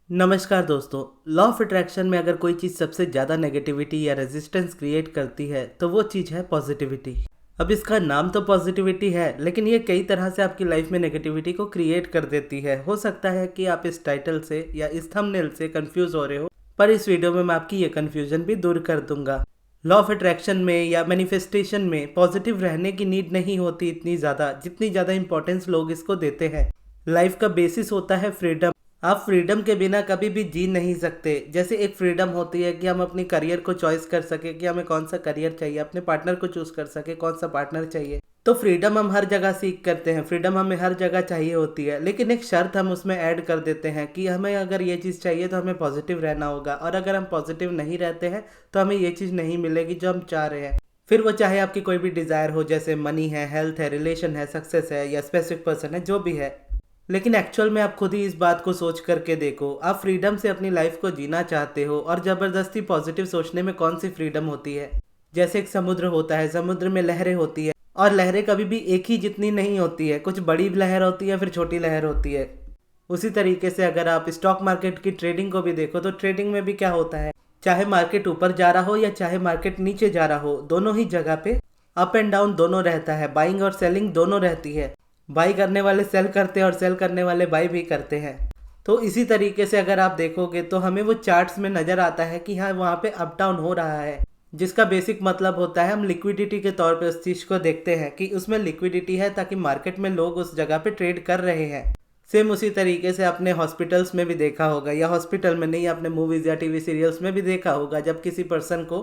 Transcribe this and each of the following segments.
नमस्कार दोस्तों। Law of attraction में अगर कोई चीज़ सबसे ज़्यादा नेगेटिविटी या रेजिस्टेंस क्रिएट करती है तो वो चीज़ है पॉजिटिविटी। अब इसका नाम तो पॉजिटिविटी है, लेकिन ये कई तरह से आपकी लाइफ में नेगेटिविटी को क्रिएट कर देती है। हो सकता है कि आप इस टाइटल से या इस थंबनेल से कंफ्यूज हो रहे हो, पर इस वीडियो में मैं आपकी ये कन्फ्यूजन भी दूर कर दूंगा। लॉ ऑफ अट्रैक्शन में या मैनिफेस्टेशन में पॉजिटिव रहने की नीड नहीं होती इतनी ज़्यादा, जितनी ज़्यादा इंपॉर्टेंस लोग इसको देते हैं। लाइफ का बेसिस होता है फ्रीडम। आप फ्रीडम के बिना कभी भी जी नहीं सकते। जैसे एक फ्रीडम होती है कि हम अपनी करियर को चॉइस कर सके कि हमें कौन सा करियर चाहिए, अपने पार्टनर को चूज कर सके कौन सा पार्टनर चाहिए। तो फ्रीडम हम हर जगह सीख करते हैं, फ्रीडम हमें हर जगह चाहिए होती है, लेकिन एक शर्त हम उसमें ऐड कर देते हैं कि हमें अगर ये चीज़ चाहिए तो हमें पॉजिटिव रहना होगा, और अगर हम पॉजिटिव नहीं रहते हैं तो हमें ये चीज़ नहीं मिलेगी जो हम चाह रहे हैं। फिर वो चाहे आपकी कोई भी डिज़ायर हो, जैसे मनी है, हेल्थ है, रिलेशन है, सक्सेस है या स्पेसिफिक पर्सन है, जो भी है। लेकिन एक्चुअल में आप खुद ही इस बात को सोच करके देखो। आप फ्रीडम से अपनी लाइफ को जीना चाहते हो, और ज़बरदस्ती पॉजिटिव सोचने में कौन सी फ्रीडम होती है। जैसे एक समुद्र होता है, समुद्र में लहरें होती है, और लहरें कभी भी एक ही जितनी नहीं होती है, कुछ बड़ी लहर होती है, फिर छोटी लहर होती है। उसी तरीके से अगर आप स्टॉक मार्केट की ट्रेडिंग को भी देखो तो ट्रेडिंग में भी क्या होता है, चाहे मार्केट ऊपर जा रहा हो या चाहे मार्केट नीचे जा रहा हो, दोनों ही जगह पे अप एंड डाउन दोनों रहता है, बाइंग और सेलिंग दोनों रहती है। बाई करने वाले सेल करते हैं और सेल करने वाले बाई भी करते हैं। तो इसी तरीके से अगर आप देखोगे तो हमें वो चार्ट्स में नज़र आता है कि हाँ, वहाँ पे अप डाउन हो रहा है, जिसका बेसिक मतलब होता है हम लिक्विडिटी के तौर पे उस चीज़ को देखते हैं कि उसमें लिक्विडिटी है, ताकि मार्केट में लोग उस जगह पे ट्रेड कर रहे हैं। सेम उसी तरीके से आपने हॉस्पिटल्स में भी देखा होगा, या हॉस्पिटल में नहीं, आपने मूवीज़ या टीवी सीरियल्स में भी देखा होगा, जब किसी पर्सन को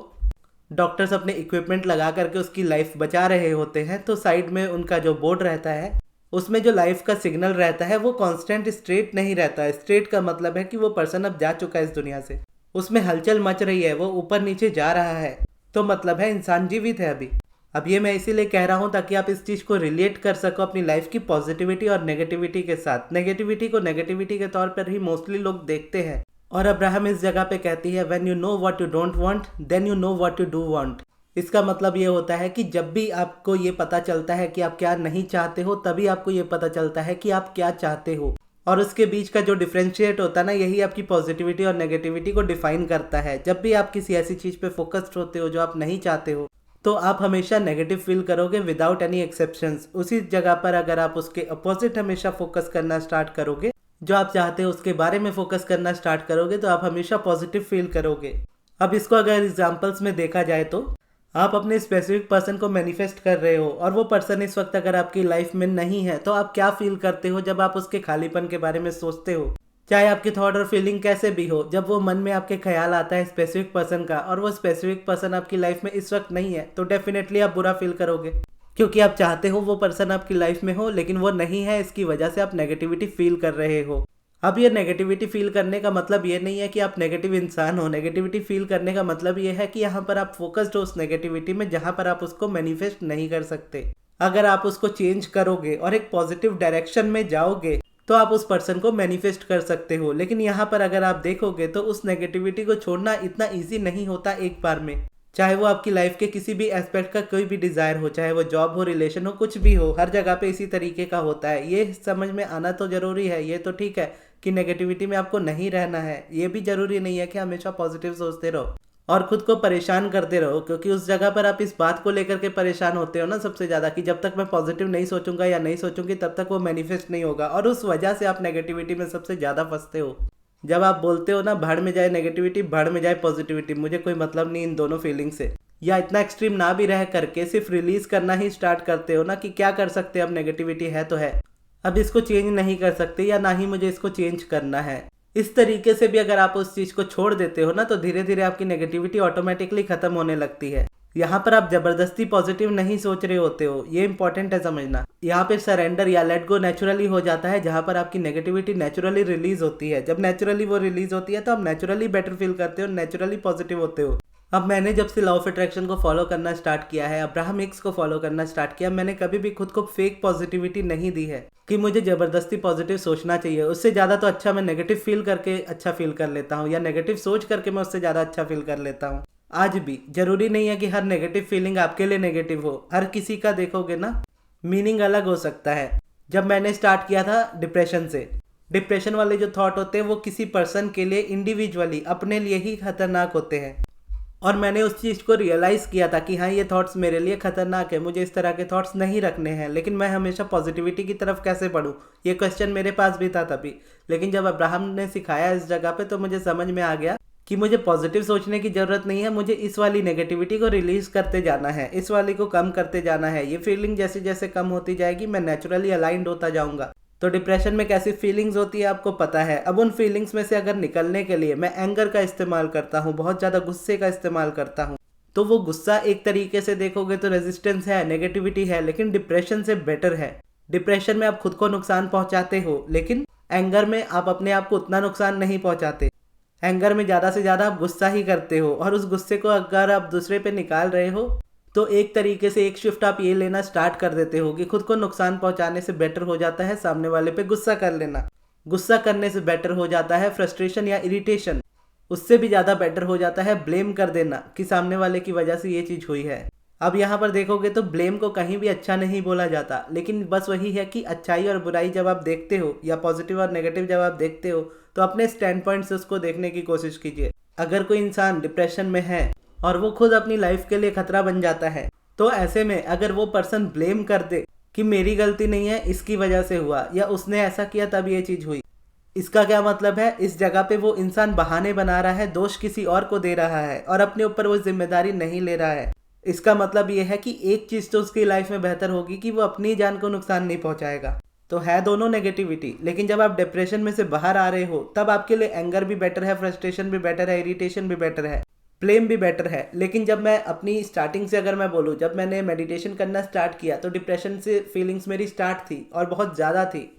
डॉक्टर्स अपने इक्विपमेंट लगा करके उसकी लाइफ बचा रहे होते हैं, तो साइड में उनका जो बोर्ड रहता है उसमें जो लाइफ का सिग्नल रहता है वो कांस्टेंट स्ट्रेट नहीं रहता है। स्ट्रेट का मतलब है कि वो पर्सन अब जा चुका है इस दुनिया से, उसमें हलचल मच रही है, वो ऊपर नीचे जा रहा है, तो मतलब है इंसान जीवित है अभी। अब ये मैं इसीलिए कह रहा हूँ ताकि आप इस चीज़ को रिलेट कर सको अपनी लाइफ की पॉजिटिविटी और नेगेटिविटी के साथ। नेगेटिविटी को नेगेटिविटी के तौर पर ही मोस्टली लोग देखते हैं, और अब्राहम इस जगह पे कहती है, when you know what you don't want then you know what you do want. इसका मतलब ये होता है कि जब भी आपको ये पता चलता है कि आप क्या नहीं चाहते हो, तभी आपको ये पता चलता है कि आप क्या चाहते हो। और उसके बीच का जो डिफ्रेंशिएट होता है ना, यही आपकी पॉजिटिविटी और नेगेटिविटी को डिफाइन करता है। जब भी आप किसी ऐसी चीज़ पे फोकस्ड होते हो जो आप नहीं चाहते हो, तो आप हमेशा नेगेटिव फील करोगे विदाउट एनी एक्सेप्शंस। उसी जगह पर अगर आप उसके अपोजिट हमेशा फोकस करना स्टार्ट करोगे, जो आप चाहते हो उसके बारे में फोकस करना स्टार्ट करोगे, तो आप हमेशा पॉजिटिव फील करोगे। अब इसको अगर एग्जाम्पल्स में देखा जाए तो आप अपने स्पेसिफिक पर्सन को मैनिफेस्ट कर रहे हो, और वो पर्सन इस वक्त अगर आपकी लाइफ में नहीं है, तो आप क्या फील करते हो जब आप उसके खालीपन के बारे में सोचते हो। चाहे आपकी थॉट और फीलिंग कैसे भी हो, जब वो मन में आपके ख्याल आता है स्पेसिफिक पर्सन का, और वो स्पेसिफिक पर्सन आपकी लाइफ में इस वक्त नहीं है, तो डेफिनेटली आप बुरा फील करोगे, क्योंकि आप चाहते हो वो पर्सन आपकी लाइफ में हो, लेकिन वो नहीं है। इसकी वजह से आप नेगेटिविटी फील कर रहे हो। अब ये नेगेटिविटी फील करने का मतलब ये नहीं है कि आप नेगेटिव इंसान हो। नेगेटिविटी फील करने का मतलब ये है कि यहाँ पर आप फोकस्ड हो उस नेगेटिविटी में, जहाँ पर आप उसको मैनिफेस्ट नहीं कर सकते। अगर आप उसको चेंज करोगे और एक पॉजिटिव डायरेक्शन में जाओगे, तो आप उस पर्सन को मैनिफेस्ट कर सकते हो। लेकिन यहाँ पर अगर आप देखोगे तो उस नेगेटिविटी को छोड़ना इतना ईजी नहीं होता एक बार में। चाहे वो आपकी लाइफ के किसी भी एस्पेक्ट का कोई भी डिज़ायर हो, चाहे वो जॉब हो, रिलेशन हो, कुछ भी हो, हर जगह पे इसी तरीके का होता है। ये समझ में आना तो ज़रूरी है। ये तो ठीक है कि नेगेटिविटी में आपको नहीं रहना है, ये भी ज़रूरी नहीं है कि हमेशा पॉजिटिव सोचते रहो और खुद को परेशान करते रहो, क्योंकि उस जगह पर आप इस बात को लेकर के परेशान होते हो ना सबसे ज़्यादा, कि जब तक मैं पॉजिटिव नहीं सोचूंगा या नहीं सोचूंगी तब तक वो मैनिफेस्ट नहीं होगा, और उस वजह से आप नेगेटिविटी में सबसे ज़्यादा फंसते हो। जब आप बोलते हो ना, भाड़ में जाए नेगेटिविटी, भाड़ में जाए पॉजिटिविटी, मुझे कोई मतलब नहीं इन दोनों फीलिंग से, या इतना एक्सट्रीम ना भी रह करके सिर्फ रिलीज करना ही स्टार्ट करते हो ना कि क्या कर सकते हैं, अब नेगेटिविटी है तो है, अब इसको चेंज नहीं कर सकते, या ना ही मुझे इसको चेंज करना है। इस तरीके से भी अगर आप उस चीज़ को छोड़ देते हो ना, तो धीरे धीरे आपकी नेगेटिविटी ऑटोमेटिकली खत्म होने लगती है। यहाँ पर आप जबरदस्ती पॉजिटिव नहीं सोच रहे होते हो, ये इंपॉर्टेंट है समझना। यहाँ पे सरेंडर या लेट गो नेचुरली हो जाता है, जहाँ पर आपकी नेगेटिविटी नेचुरली रिलीज होती है। जब नेचुरली वो रिलीज होती है तो आप नेचुरली बेटर फील करते हो, नेचुरली पॉजिटिव होते हो। अब मैंने जब से लॉ ऑफ अट्रैक्शन को फॉलो करना स्टार्ट किया है, अब्राहम हिक्स को फॉलो करना स्टार्ट किया, मैंने कभी भी खुद को फेक पॉजिटिविटी नहीं दी है कि मुझे जबरदस्ती पॉजिटिव सोचना चाहिए। उससे ज़्यादा तो अच्छा मैं नेगेटिव फील करके अच्छा फील कर लेता हूँ, या नेगेटिव सोच करके मैं उससे ज़्यादा अच्छा फील कर लेता हूँ। आज भी जरूरी नहीं है कि हर नेगेटिव फीलिंग आपके लिए नेगेटिव हो। हर किसी का देखोगे ना मीनिंग अलग हो सकता है। जब मैंने स्टार्ट किया था डिप्रेशन से, डिप्रेशन वाले जो थॉट होते हैं वो किसी पर्सन के लिए इंडिविजुअली अपने लिए ही खतरनाक होते हैं। और मैंने उस चीज़ को रियलाइज़ किया था कि हाँ, ये थॉट्स मेरे लिए खतरनाक है, मुझे इस तरह के थॉट्स नहीं रखने हैं। लेकिन मैं हमेशा पॉजिटिविटी की तरफ कैसे बढ़ूँ, ये क्वेश्चन मेरे पास भी था तभी। लेकिन जब अब्राहम ने सिखाया इस जगह पे, तो मुझे समझ में आ गया कि मुझे पॉजिटिव सोचने की ज़रूरत नहीं है, मुझे इस वाली नेगेटिविटी को रिलीज़ करते जाना है, इस वाली को कम करते जाना है। ये फीलिंग जैसे जैसे कम होती जाएगी, मैं नेचुरली अलाइंड होता जाऊँगा। तो डिप्रेशन में कैसी फीलिंग्स होती है आपको पता है। अब उन फीलिंग्स में से अगर निकलने के लिए मैं एंगर का इस्तेमाल करता हूँ, बहुत ज़्यादा गुस्से का इस्तेमाल करता हूँ, तो वो गुस्सा एक तरीके से देखोगे तो रेजिस्टेंस है, नेगेटिविटी है, लेकिन डिप्रेशन से बेटर है। डिप्रेशन में आप खुद को नुकसान पहुंचाते हो, लेकिन एंगर में आप अपने आप को उतना नुकसान नहीं पहुंचाते। एंगर में ज़्यादा से ज़्यादा आप गुस्सा ही करते हो, और उस गुस्से को अगर आप दूसरे पे निकाल रहे हो तो एक तरीके से एक शिफ्ट आप ये लेना स्टार्ट कर देते हो कि खुद को नुकसान पहुंचाने से बेटर हो जाता है सामने वाले पे गुस्सा कर लेना। गुस्सा करने से बेटर हो जाता है फ्रस्ट्रेशन या इरिटेशन। उससे भी ज़्यादा बेटर हो जाता है ब्लेम कर देना कि सामने वाले की वजह से ये चीज़ हुई है। अब यहाँ पर देखोगे तो ब्लेम को कहीं भी अच्छा नहीं बोला जाता, लेकिन बस वही है कि अच्छाई और बुराई जब आप देखते हो, या पॉजिटिव और नेगेटिव जब आप देखते हो, तो अपने स्टैंड पॉइंट से उसको देखने की कोशिश कीजिए। अगर कोई इंसान डिप्रेशन में है और वो खुद अपनी लाइफ के लिए खतरा बन जाता है, तो ऐसे में अगर वो पर्सन ब्लेम कर दे कि मेरी गलती नहीं है, इसकी वजह से हुआ, या उसने ऐसा किया तब ये चीज़ हुई, इसका क्या मतलब है? इस जगह पे वो इंसान बहाने बना रहा है, दोष किसी और को दे रहा है और अपने ऊपर वो जिम्मेदारी नहीं ले रहा है। इसका मतलब ये है कि एक चीज़ तो उसकी लाइफ में बेहतर होगी कि वो अपनी जान को नुकसान नहीं पहुंचाएगा। तो है दोनों नेगेटिविटी, लेकिन जब आप डिप्रेशन में से बाहर आ रहे हो तब आपके लिए एंगर भी बेटर है, फ्रस्ट्रेशन भी बेटर है, इरिटेशन भी बेटर है, ब्लेम भी बेटर है। लेकिन जब मैं अपनी स्टार्टिंग से अगर मैं बोलूँ, जब मैंने मेडिटेशन करना स्टार्ट किया तो डिप्रेशन से फीलिंग्स मेरी स्टार्ट थी और बहुत ज़्यादा थी,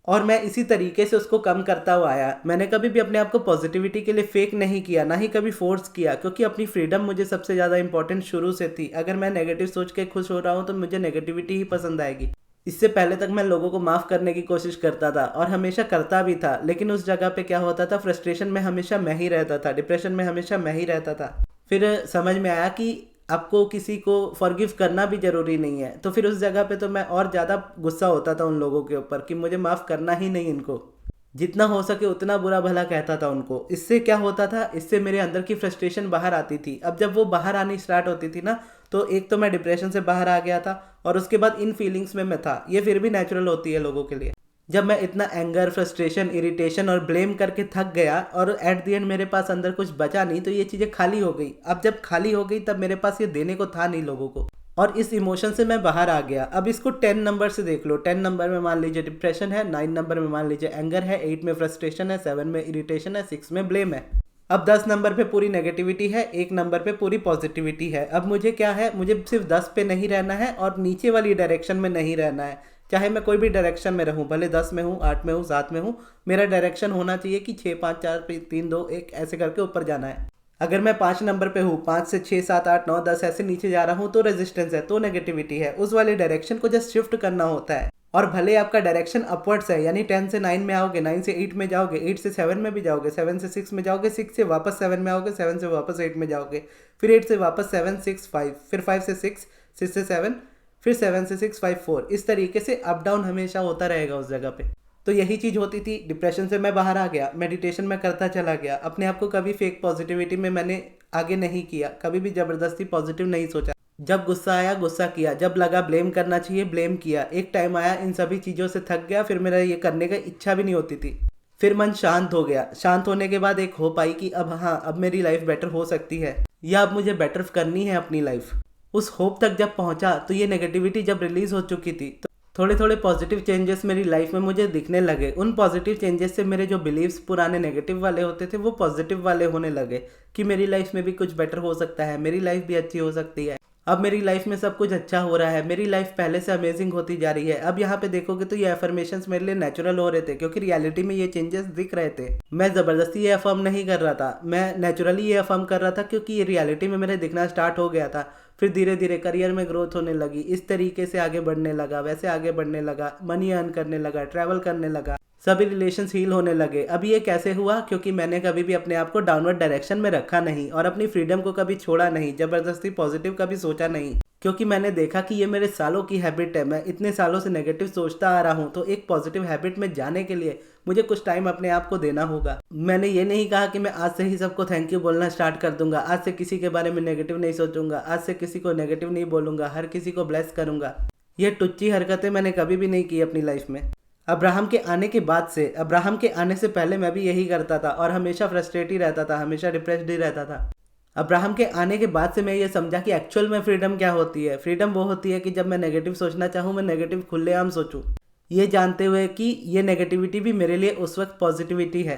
और मैं इसी तरीके से उसको कम करता हुआ आया। मैंने कभी भी अपने आप को पॉजिटिविटी के लिए फेक नहीं किया, ना ही कभी फोर्स किया, क्योंकि अपनी फ्रीडम मुझे सबसे ज़्यादा इंपॉर्टेंट शुरू से थी। अगर मैं नेगेटिव सोच के खुश हो रहा हूँ तो मुझे नेगेटिविटी ही पसंद आएगी। इससे पहले तक मैं लोगों को माफ़ करने की कोशिश करता था और हमेशा करता भी था, लेकिन उस जगह पे क्या होता था, फ्रस्ट्रेशन में हमेशा मैं ही रहता था, डिप्रेशन में हमेशा मैं ही रहता था। फिर समझ में आया कि आपको किसी को फॉरगिव करना भी ज़रूरी नहीं है, तो फिर उस जगह पे तो मैं और ज़्यादा गुस्सा होता था उन लोगों के ऊपर कि मुझे माफ़ करना ही नहीं इनको, जितना हो सके उतना बुरा भला कहता था उनको। इससे क्या होता था, इससे मेरे अंदर की फ्रस्ट्रेशन बाहर आती थी। अब जब वो बाहर आनी स्टार्ट होती थी ना, तो एक तो मैं डिप्रेशन से बाहर आ गया था और उसके बाद इन फीलिंग्स में मैं था। ये फिर भी नेचुरल होती है लोगों के लिए। जब मैं इतना एंगर, फ्रस्ट्रेशन, इरिटेशन और ब्लेम करके थक गया और एट द एंड मेरे पास अंदर कुछ बचा नहीं, तो ये चीज़ें खाली हो गई। अब जब खाली हो गई तब मेरे पास ये देने को था नहीं लोगों को, और इस इमोशन से मैं बाहर आ गया। अब इसको 10 नंबर से देख लो। 10 नंबर में मान लीजिए डिप्रेशन है, 9 नंबर में मान लीजिए एंगर है, 8 में फ्रस्ट्रेशन है, 7 में इरिटेशन है, 6 में ब्लेम है। अब 10 नंबर पे पूरी नेगेटिविटी है, 1 नंबर पे पूरी पॉजिटिविटी है। अब मुझे क्या है, मुझे सिर्फ 10 पे नहीं रहना है और नीचे वाली डायरेक्शन में नहीं रहना है। चाहे मैं कोई भी डायरेक्शन में रहूं, भले 10 में हूं, 8 में हूं, 7 में हूं, मेरा डायरेक्शन होना चाहिए कि 6 5 4 3 2 1 ऐसे करके ऊपर जाना है। अगर मैं 5 नंबर पे हूँ, 5 से 6 7 8 9 10 ऐसे नीचे जा रहा हूँ, तो रेजिस्टेंस है, तो नेगेटिविटी है। उस वाले डायरेक्शन को जस्ट शिफ्ट करना होता है। और भले आपका डायरेक्शन अपवर्ड्स है, यानी 10 से 9 में आओगे, 9 से 8 में जाओगे, 8 से 7 में भी जाओगे, 7 से 6 में जाओगे, 6 से वापस 7 में आओगे, 7 से वापस 8 में जाओगे, फिर 8 से वापस 7 6 5, फिर 5 से 6, 6 से 7, फिर 7 से 6 5 4। इस तरीके से अप डाउन हमेशा होता रहेगा उस जगह पे। तो यही चीज़ होती थी। डिप्रेशन से मैं बाहर आ गया, मेडिटेशन में करता चला गया, अपने आप को कभी फेक पॉजिटिविटी में मैंने आगे नहीं किया, कभी भी ज़बरदस्ती पॉजिटिव नहीं सोचा। जब गुस्सा आया गुस्सा किया, जब लगा ब्लेम करना चाहिए ब्लेम किया। एक टाइम आया इन सभी चीज़ों से थक गया, फिर मेरा ये करने का इच्छा भी नहीं होती थी। फिर मन शांत हो गया। शांत होने के बाद एक होप आई कि अब हाँ, अब मेरी लाइफ बेटर हो सकती है, या अब मुझे बेटर करनी है अपनी लाइफ। उस होप तक जब पहुंचा तो ये नेगेटिविटी जब रिलीज हो चुकी थी, तो थोड़े थोड़े पॉजिटिव चेंजेस मेरी लाइफ में मुझे दिखने लगे। उन पॉजिटिव चेंजेस से मेरे जो बिलीव्स पुराने नेगेटिव वाले होते थे वो पॉजिटिव वाले होने लगे कि मेरी लाइफ में भी कुछ बेटर हो सकता है, मेरी लाइफ भी अच्छी हो सकती है। अब मेरी लाइफ में सब कुछ अच्छा हो रहा है, मेरी लाइफ पहले से अमेजिंग होती जा रही है। अब यहाँ पे देखोगे तो ये अफर्मेशंस मेरे लिए नेचुरल हो रहे थे, क्योंकि रियलिटी में ये चेंजेस दिख रहे थे। मैं ज़बरदस्ती ये अफर्म नहीं कर रहा था, मैं नेचुरली ये अफर्म कर रहा था, क्योंकि ये रियलिटी में मेरे दिखना स्टार्ट हो गया था। फिर धीरे धीरे करियर में ग्रोथ होने लगी, इस तरीके से आगे बढ़ने लगा, वैसे आगे बढ़ने लगा, मनी अर्न करने लगा, ट्रैवल करने लगा, सभी रिलेशंस हील होने लगे। अब ये कैसे हुआ? क्योंकि मैंने कभी भी अपने आप को डाउनवर्ड डायरेक्शन में रखा नहीं और अपनी फ्रीडम को कभी छोड़ा नहीं, ज़बरदस्ती पॉजिटिव कभी सोचा नहीं क्योंकि मैंने देखा कि ये मेरे सालों की हैबिट है, मैं इतने सालों से नेगेटिव सोचता आ रहा हूँ, तो एक पॉजिटिव हैबिट में जाने के लिए मुझे कुछ टाइम अपने आप को देना होगा। मैंने ये नहीं कहा कि मैं आज से ही सबको थैंक यू बोलना स्टार्ट कर दूंगा, आज से किसी के बारे में नेगेटिव नहीं सोचूंगा, आज से किसी को नेगेटिव नहीं बोलूंगा, हर किसी को ब्लेस करूंगा। ये टुच्ची हरकतें मैंने कभी भी नहीं की अपनी लाइफ में। अब्राहम के आने के बाद से, अब्राहम के आने से पहले मैं भी यही करता था और हमेशा फ्रस्ट्रेट ही रहता था, हमेशा डिप्रेस्ड ही रहता था। अब्राहम के आने के बाद से मैं ये समझा कि एक्चुअल में फ्रीडम क्या होती है। फ्रीडम वो होती है कि जब मैं नेगेटिव सोचना चाहूँ, मैं नेगेटिव खुलेआम सोचूं, ये जानते हुए कि ये नेगेटिविटी भी मेरे लिए उस वक्त पॉजिटिविटी है।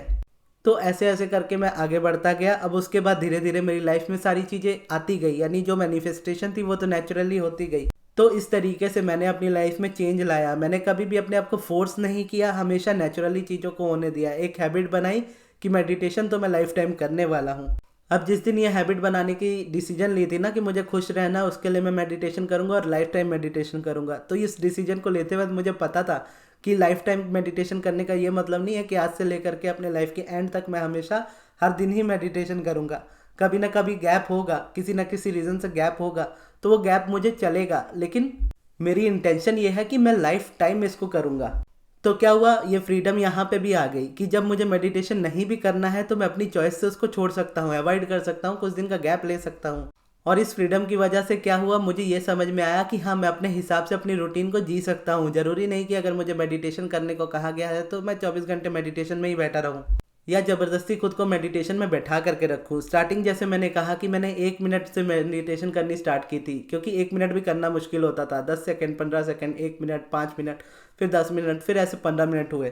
तो ऐसे ऐसे करके मैं आगे बढ़ता गया। अब उसके बाद धीरे धीरे मेरी लाइफ में सारी चीज़ें आती गई, यानी जो मैनिफेस्टेशन थी वो तो नेचुरली होती गई। तो इस तरीके से मैंने अपनी लाइफ में चेंज लाया। मैंने कभी भी अपने आप को फोर्स नहीं किया, हमेशा नेचुरली चीज़ों को होने दिया। एक हैबिट बनाई कि मेडिटेशन तो मैं लाइफ टाइम करने वाला हूँ। अब जिस दिन ये हैबिट बनाने की डिसीजन ली थी ना कि मुझे खुश रहना, उसके लिए मैं मेडिटेशन करूँगा और लाइफ टाइम मेडिटेशन करूँगा, तो इस डिसीजन को लेते वक्त मुझे पता था कि लाइफ टाइम मेडिटेशन करने का ये मतलब नहीं है कि आज से लेकर के अपने लाइफ के एंड तक मैं हमेशा हर दिन ही मेडिटेशन करूँगा। कभी ना कभी गैप होगा, किसी ना किसी रीज़न से गैप होगा, तो वो गैप मुझे चलेगा, लेकिन मेरी इंटेंशन ये है कि मैं लाइफ टाइम इसको करूँगा। तो क्या हुआ, ये फ्रीडम यहाँ पे भी आ गई कि जब मुझे मेडिटेशन नहीं भी करना है तो मैं अपनी चॉइस से उसको छोड़ सकता हूँ, अवॉइड कर सकता हूँ, कुछ दिन का गैप ले सकता हूँ। और इस फ्रीडम की वजह से क्या हुआ, मुझे ये समझ में आया कि हाँ, मैं अपने हिसाब से अपनी रूटीन को जी सकता हूँ। ज़रूरी नहीं कि अगर मुझे मेडिटेशन करने को कहा गया है तो मैं 24 घंटे मेडिटेशन में ही बैठा रहूँ या ज़बरदस्ती खुद को मेडिटेशन में बैठा करके रखूँ। स्टार्टिंग जैसे मैंने कहा कि मैंने 1 मिनट से मेडिटेशन करनी स्टार्ट की थी, क्योंकि 1 मिनट भी करना मुश्किल होता था। 10 सेकंड, 15 सेकंड, 1 मिनट, 5 मिनट, फिर 10 मिनट, फिर ऐसे 15 मिनट हुए।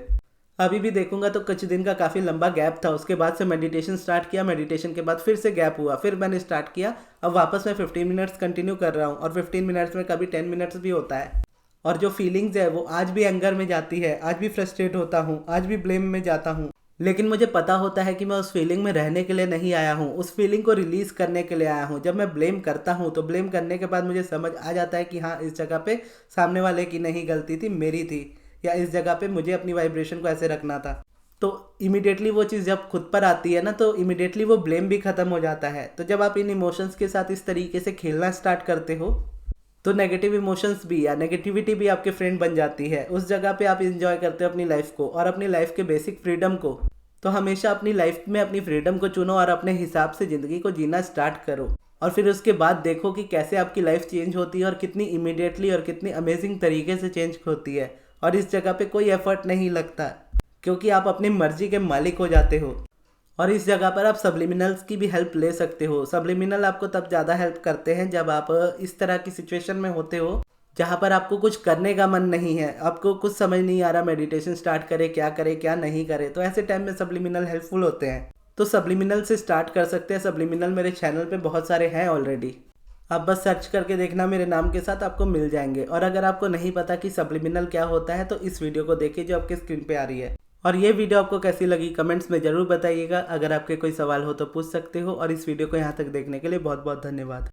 अभी भी देखूंगा तो कुछ दिन का काफ़ी लंबा गैप था। उसके बाद से मेडिटेशन स्टार्ट किया, मेडिटेशन के बाद फिर से गैप हुआ, फिर मैंने स्टार्ट किया। अब वापस मैं 15 मिनट्स कंटिन्यू कर रहा हूँ और 15 मिनट्स में कभी 10 मिनट्स भी होता है। और जो फीलिंग्स है वो आज भी एंगर में जाती है, आज भी फ्रस्ट्रेट होता हूँ, आज भी ब्लेम में जाता हूँ, लेकिन मुझे पता होता है कि मैं उस फीलिंग में रहने के लिए नहीं आया हूँ, उस फीलिंग को रिलीज़ करने के लिए आया हूँ। जब मैं ब्लेम करता हूँ तो ब्लेम करने के बाद मुझे समझ आ जाता है कि हाँ, इस जगह पे सामने वाले की नहीं गलती थी, मेरी थी, या इस जगह पे मुझे अपनी वाइब्रेशन को ऐसे रखना था। तो इमीडिएटली वो चीज़ जब खुद पर आती है ना, तो इमीडिएटली वो ब्लेम भी ख़त्म हो जाता है। तो जब आप इन इमोशंस के साथ इस तरीके से खेलना स्टार्ट करते हो तो नेगेटिव इमोशंस भी या नेगेटिविटी भी आपके फ्रेंड बन जाती है। उस जगह पे आप इंजॉय करते हो अपनी लाइफ को और अपनी लाइफ के बेसिक फ्रीडम को। तो हमेशा अपनी लाइफ में अपनी फ्रीडम को चुनो और अपने हिसाब से ज़िंदगी को जीना स्टार्ट करो, और फिर उसके बाद देखो कि कैसे आपकी लाइफ चेंज होती है और कितनी इमीडिएटली और कितनी अमेजिंग तरीके से चेंज होती है। और इस जगह पे कोई एफर्ट नहीं लगता, क्योंकि आप अपनी मर्जी के मालिक हो जाते हो। और इस जगह पर आप सब्लिमिनल्स की भी हेल्प ले सकते हो। सब्लिमिनल आपको तब ज़्यादा हेल्प करते हैं जब आप इस तरह की सिचुएशन में होते हो जहाँ पर आपको कुछ करने का मन नहीं है, आपको कुछ समझ नहीं आ रहा मेडिटेशन स्टार्ट करे क्या नहीं करे। तो ऐसे टाइम में सब्लिमिनल हेल्पफुल होते हैं। तो सब्लिमिनल से स्टार्ट कर सकते हैं। सब्लिमिनल मेरे चैनल पे बहुत सारे हैं ऑलरेडी, आप बस सर्च करके देखना, मेरे नाम के साथ आपको मिल जाएंगे। और अगर आपको नहीं पता कि सब्लिमिनल क्या होता है तो इस वीडियो को देखिए जो आपके स्क्रीन पे आ रही है। और ये वीडियो आपको कैसी लगी कमेंट्स में ज़रूर बताइएगा। अगर आपके कोई सवाल हो तो पूछ सकते हो। और इस वीडियो को यहाँ तक देखने के लिए बहुत बहुत धन्यवाद।